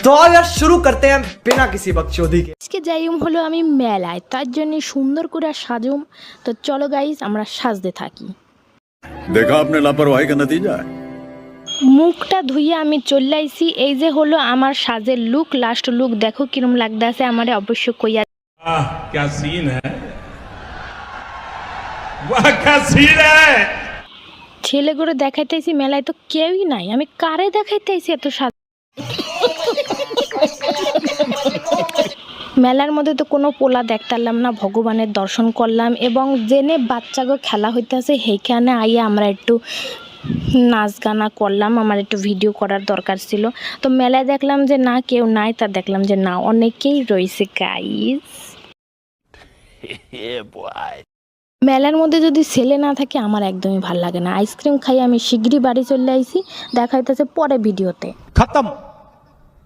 तो आओ यार शुरू करते हैं बिना किसी बकचोदी के। আজকে যাইম হলো আমি মেলায়, তার জন্য সুন্দর করে সাজুম। তো চলো গাইস আমরা সাজতে থাকি। देखा आपने लापरवाही का नतीजा है। মুখটা ধুইয়ে আমি চলে আইছি। এই যে হলো আমার সাজের লুক, লাস্ট লুক দেখো কিরম লাগতেছে আমারে অবশ্য কইয়া। क्या सीन है, वाह क्या सीन है। ছেলে করে দেখাইতেছি মেলায় তো কেউই নাই, আমি কারে দেখাইতেছি এত সাজ। মেলার মধ্যে তো কোনো পোলা দেখতাম না, ভগবানের দর্শন করলাম এবং জেনে বাচ্চাগো খেলা হইতেছে সেইখানে আইয়া আমরা একটু নাচ গানা করলাম। আমার একটু ভিডিও করার দরকার ছিল, তো মেলায় দেখলাম যে না কেউ নাই, তা দেখলাম যে না অনেকেই রয়েছে গাইস। মেলার মধ্যে যদি ছেলে না থাকে আমার একদমই ভালো লাগে না। আইসক্রিম খাই আমি শিগগিরই বাড়ি চলে আইছি, দেখা হইতেছে পরে ভিডিওতে। खत्म।